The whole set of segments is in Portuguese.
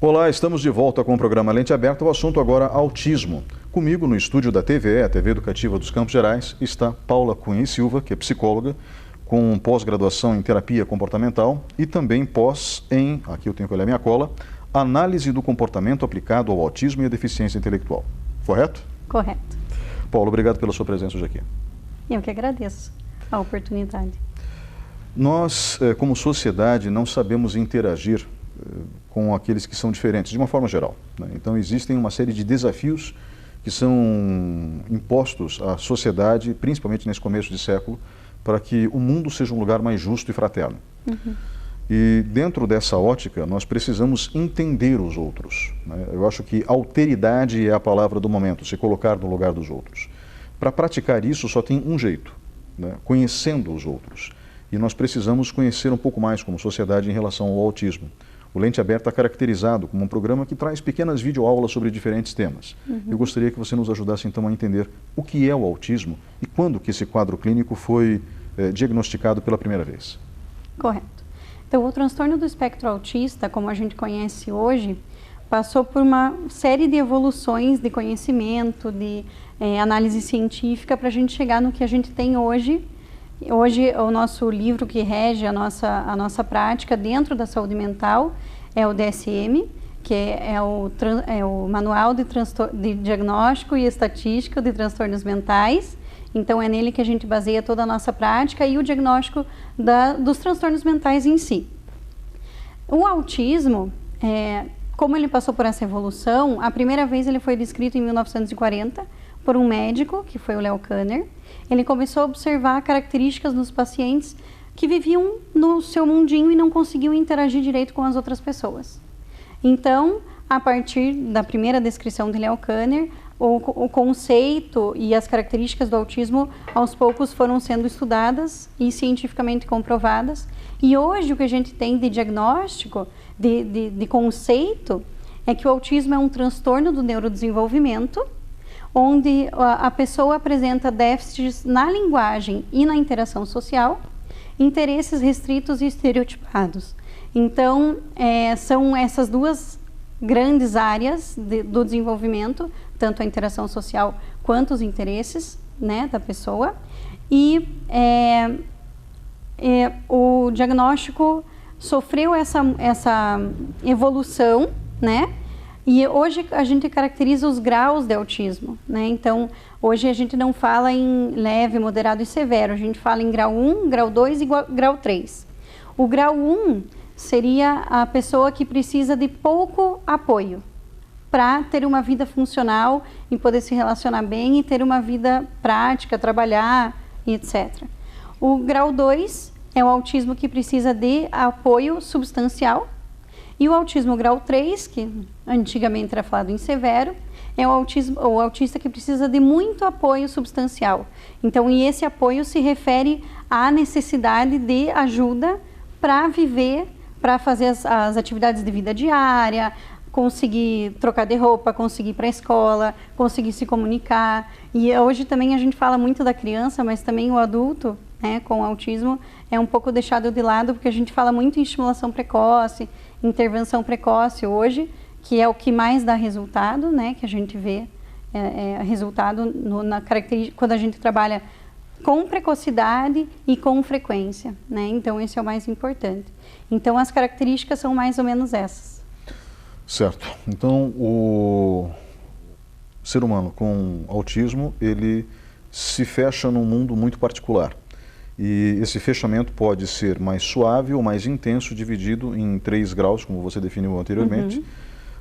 Olá, estamos de volta com o programa Lente Aberta. O assunto agora autismo. Comigo no estúdio da TVE, a TV Educativa dos Campos Gerais, está Paula Cunha e Silva, que é psicóloga, com pós-graduação em terapia comportamental e também pós em, aqui eu tenho que olhar minha cola, análise do comportamento aplicado ao autismo e à deficiência intelectual. Correto? Correto. Paula, obrigado pela sua presença hoje aqui. Eu que agradeço a oportunidade. Nós, como sociedade, não sabemos interagir com aqueles que são diferentes, de uma forma geral, né? Então existem uma série de desafios que são impostos à sociedade, principalmente nesse começo de século, para que o mundo seja um lugar mais justo e fraterno. Uhum. E dentro dessa ótica, nós precisamos entender os outros, né? Eu acho que alteridade é a palavra do momento, se colocar no lugar dos outros. Para praticar isso só tem um jeito, né? Conhecendo os outros. E nós precisamos conhecer um pouco mais como sociedade em relação ao autismo. O Lente Aberta é caracterizado como um programa que traz pequenas videoaulas sobre diferentes temas. Uhum. Eu gostaria que você nos ajudasse então a entender o que é o autismo e quando que esse quadro clínico foi diagnosticado pela primeira vez. Correto. Então, o transtorno do espectro autista, como a gente conhece hoje, passou por uma série de evoluções de conhecimento, de análise científica para a gente chegar no que a gente tem hoje. Hoje, o nosso livro que rege a nossa prática dentro da saúde mental é o DSM, que é o Manual de Diagnóstico e Estatística de Transtornos Mentais. Então, é nele que a gente baseia toda a nossa prática e o diagnóstico dos transtornos mentais em si. O autismo, como ele passou por essa evolução, a primeira vez ele foi descrito em 1940 por um médico, que foi o Leo Kanner. Ele começou a observar características nos pacientes que viviam no seu mundinho e não conseguiam interagir direito com as outras pessoas. Então, a partir da primeira descrição de Leo Kanner, o conceito e as características do autismo, aos poucos, foram sendo estudadas e cientificamente comprovadas. E hoje, o que a gente tem de diagnóstico, de conceito, é que o autismo é um transtorno do neurodesenvolvimento, onde a pessoa apresenta déficits na linguagem e na interação social, interesses restritos e estereotipados. Então, são essas duas grandes áreas do desenvolvimento, tanto a interação social quanto os interesses, né, da pessoa. E o diagnóstico sofreu essa evolução, né? E hoje a gente caracteriza os graus de autismo, né? Então, hoje a gente não fala em leve, moderado e severo, a gente fala em grau 1, grau 2 e grau 3. O grau 1 seria a pessoa que precisa de pouco apoio para ter uma vida funcional e poder se relacionar bem e ter uma vida prática, trabalhar e etc. O grau 2 é o autismo que precisa de apoio substancial. E o autismo grau 3, que antigamente era falado em severo, é o autista que precisa de muito apoio substancial. Então, e esse apoio se refere à necessidade de ajuda para viver, para fazer as atividades de vida diária, conseguir trocar de roupa, conseguir ir para a escola, conseguir se comunicar. E hoje também a gente fala muito da criança, mas também o adulto, né, com autismo é um pouco deixado de lado, porque a gente fala muito em estimulação precoce, intervenção precoce hoje, que é o que mais dá resultado, né, que a gente vê resultado na característica, quando a gente trabalha com precocidade e com frequência, né, então esse é o mais importante. Então as características são mais ou menos essas. Certo. Então o ser humano com autismo, ele se fecha num mundo muito particular. E esse fechamento pode ser mais suave ou mais intenso, dividido em 3 graus, como você definiu anteriormente.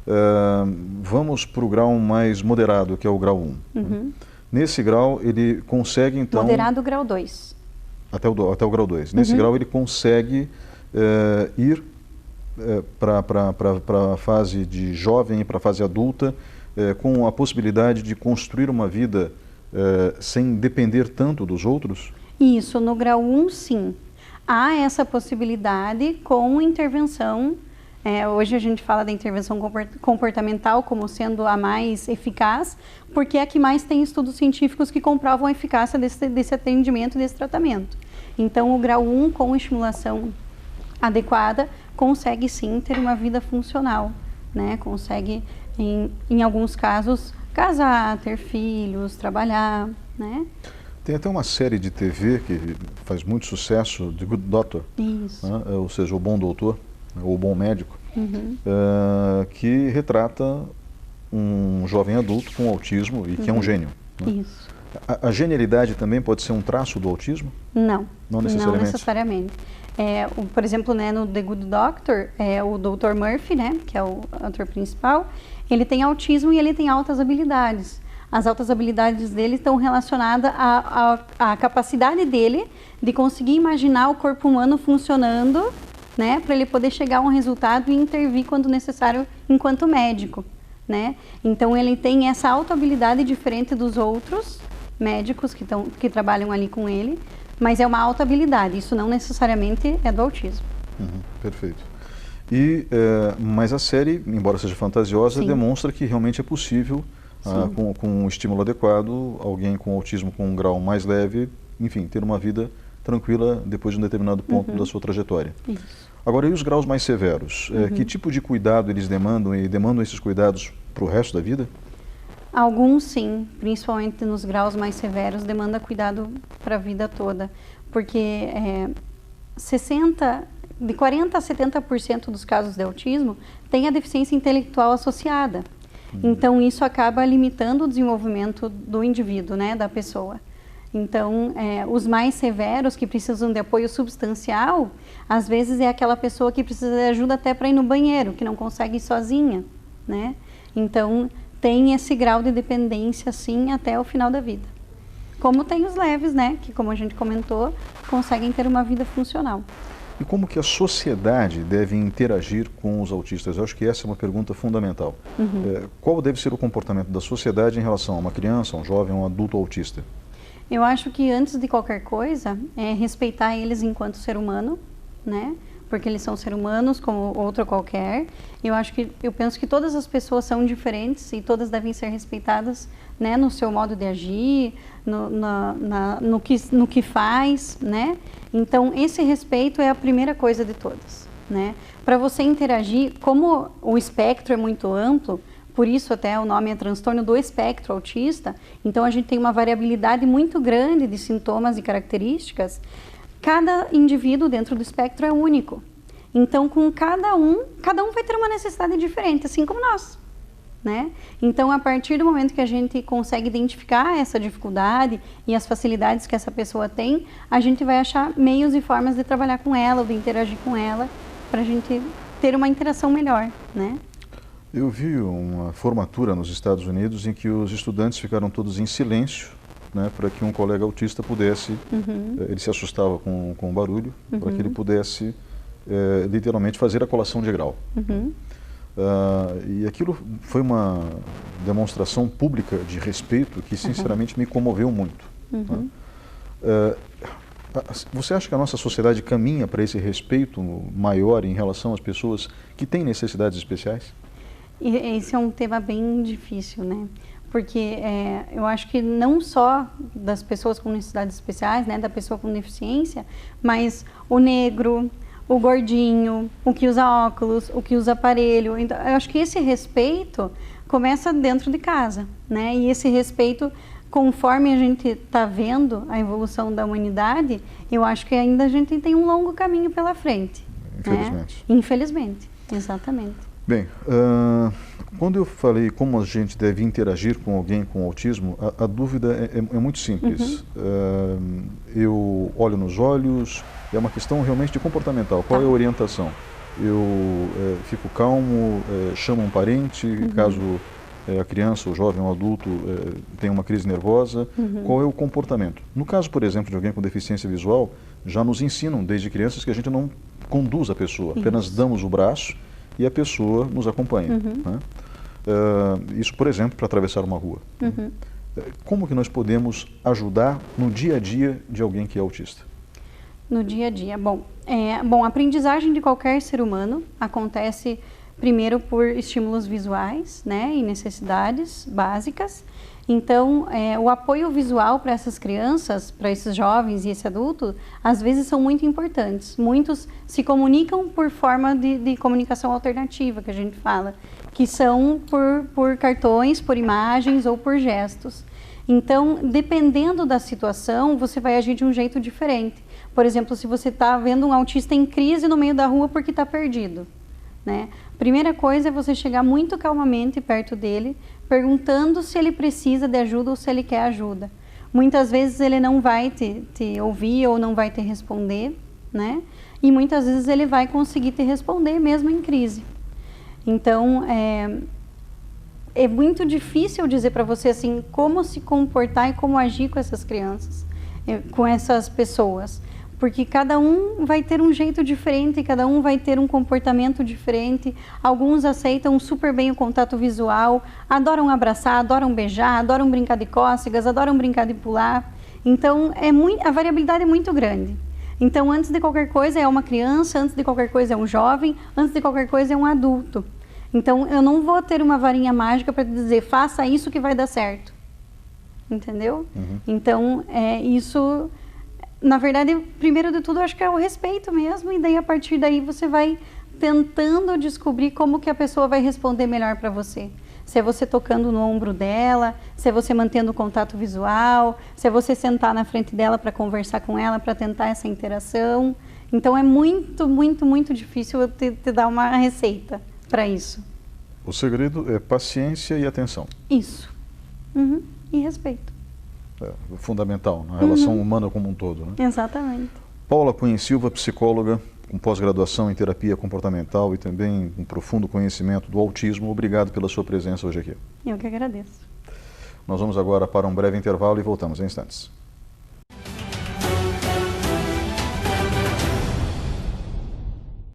Uhum. Vamos para o grau mais moderado, que é o grau 1. Uhum. Nesse grau, ele consegue, então... Moderado, grau 2. Até o grau 2. Nesse grau, ele consegue ir para a fase de jovem e para a fase adulta, com a possibilidade de construir uma vida sem depender tanto dos outros? Isso, no grau 1, sim. Há essa possibilidade com intervenção. Hoje a gente fala da intervenção comportamental como sendo a mais eficaz, porque é a que mais tem estudos científicos que comprovam a eficácia desse atendimento, desse tratamento. Então, o grau 1, com estimulação adequada, consegue sim ter uma vida funcional, né? Consegue, em alguns casos, casar, ter filhos, trabalhar, né? Tem até uma série de TV que faz muito sucesso, The Good Doctor, Isso. né? Ou seja, o bom doutor, ou o bom médico, Uhum. que retrata um jovem adulto com autismo e que é um gênio, né? Isso. A genialidade também pode ser um traço do autismo? Não. Não necessariamente? Não necessariamente. Por exemplo, né, no The Good Doctor, o Dr. Murphy, né, que é o ator principal, ele tem autismo e ele tem altas habilidades. As altas habilidades dele estão relacionadas à capacidade dele de conseguir imaginar o corpo humano funcionando, né, para ele poder chegar a um resultado e intervir quando necessário enquanto médico, né? Então ele tem essa auto-habilidade diferente dos outros médicos que trabalham ali com ele, mas é uma auto-habilidade, isso não necessariamente é do autismo. Perfeito. Mas a série, embora seja fantasiosa, demonstra que realmente é possível, com um estímulo adequado, alguém com autismo com um grau mais leve, enfim, ter uma vida tranquila depois de um determinado ponto da sua trajetória. Isso. Agora, e os graus mais severos? Que tipo de cuidado eles demandam e demandam esses cuidados para o resto da vida? Alguns sim, principalmente nos graus mais severos, demanda cuidado para a vida toda, porque de 40% a 70% dos casos de autismo tem a deficiência intelectual associada. Então, isso acaba limitando o desenvolvimento do indivíduo, né, da pessoa. Então, os mais severos, que precisam de apoio substancial, às vezes é aquela pessoa que precisa de ajuda até para ir no banheiro, que não consegue ir sozinha, né? Então, tem esse grau de dependência, sim, até o final da vida. Como tem os leves, né, que, como a gente comentou, conseguem ter uma vida funcional. E como que a sociedade deve interagir com os autistas? Eu acho que essa é uma pergunta fundamental. Qual deve ser o comportamento da sociedade em relação a uma criança, a um jovem, a um adulto autista? Eu acho que antes de qualquer coisa, é respeitar eles enquanto ser humano, né? Porque eles são seres humanos como outro qualquer. Eu penso que todas as pessoas são diferentes e todas devem ser respeitadas, né, no seu modo de agir, no que faz, né? Então, esse respeito é a primeira coisa de todas, né? Para você interagir, como o espectro é muito amplo, por isso até o nome é transtorno do espectro autista, então a gente tem uma variabilidade muito grande de sintomas e características. Cada indivíduo dentro do espectro é único. Então, com cada um vai ter uma necessidade diferente, assim como nós, né? Então, a partir do momento que a gente consegue identificar essa dificuldade e as facilidades que essa pessoa tem, a gente vai achar meios e formas de trabalhar com ela, ou de interagir com ela, para a gente ter uma interação melhor, né? Eu vi uma formatura nos Estados Unidos em que os estudantes ficaram todos em silêncio, né, para que um colega autista pudesse, ele se assustava com o barulho, para que ele pudesse literalmente fazer a colação de grau. E aquilo foi uma demonstração pública de respeito que sinceramente me comoveu muito. Né? Você acha que a nossa sociedade caminha para esse respeito maior em relação às pessoas que têm necessidades especiais? E esse é um tema bem difícil, né? Porque eu acho que não só das pessoas com necessidades especiais, né, da pessoa com deficiência, mas o negro, o gordinho, o que usa óculos, o que usa aparelho. Então, eu acho que esse respeito começa dentro de casa, né? E esse respeito, conforme a gente está vendo a evolução da humanidade, eu acho que ainda a gente tem um longo caminho pela frente. Infelizmente. Né? Infelizmente, exatamente. Bem, quando eu falei como a gente deve interagir com alguém com autismo, a dúvida é muito simples. Eu olho nos olhos, é uma questão realmente de comportamental. Qual é a orientação? Eu fico calmo, chamo um parente, caso a criança, o jovem, o adulto tenha uma crise nervosa. Qual é o comportamento? No caso, por exemplo, de alguém com deficiência visual, já nos ensinam desde crianças que a gente não conduz a pessoa, apenas damos o braço e a pessoa nos acompanha. Né? Isso, por exemplo, para atravessar uma rua. Como que nós podemos ajudar no dia a dia de alguém que é autista? No dia a dia. Bom, a aprendizagem de qualquer ser humano acontece primeiro por estímulos visuais, né, e necessidades básicas. Então, o apoio visual para essas crianças, para esses jovens e esse adulto, às vezes são muito importantes. Muitos se comunicam por forma de comunicação alternativa, que a gente fala, que são por cartões, por imagens ou por gestos. Então, dependendo da situação, você vai agir de um jeito diferente. Por exemplo, se você está vendo um autista em crise no meio da rua porque está perdido, né? Primeira coisa é você chegar muito calmamente perto dele, perguntando se ele precisa de ajuda ou se ele quer ajuda. Muitas vezes ele não vai te ouvir ou não vai te responder, né? E muitas vezes ele vai conseguir te responder mesmo em crise. Então, é muito difícil dizer para você assim como se comportar e como agir com essas crianças, com essas pessoas. Porque cada um vai ter um jeito diferente, cada um vai ter um comportamento diferente. Alguns aceitam super bem o contato visual, adoram abraçar, adoram beijar, adoram brincar de cócegas, adoram brincar de pular. Então, a variabilidade é muito grande. Então, antes de qualquer coisa é uma criança, antes de qualquer coisa é um jovem, antes de qualquer coisa é um adulto. Então, eu não vou ter uma varinha mágica para dizer, faça isso que vai dar certo. Entendeu? Uhum. Então, isso... Na verdade, primeiro de tudo, eu acho que é o respeito mesmo, e daí a partir daí você vai tentando descobrir como que a pessoa vai responder melhor para você. Se é você tocando no ombro dela, se é você mantendo o contato visual, se é você sentar na frente dela para conversar com ela, para tentar essa interação. Então é muito, muito, muito difícil eu te dar uma receita para isso. O segredo é paciência e atenção. Isso. Uhum. E respeito. É fundamental na relação humana como um todo, né? Exatamente. Paula Cunha Silva, psicóloga com pós-graduação em terapia comportamental e também um profundo conhecimento do autismo. Obrigado pela sua presença hoje aqui. Eu que agradeço. Nós vamos agora para um breve intervalo e voltamos em instantes.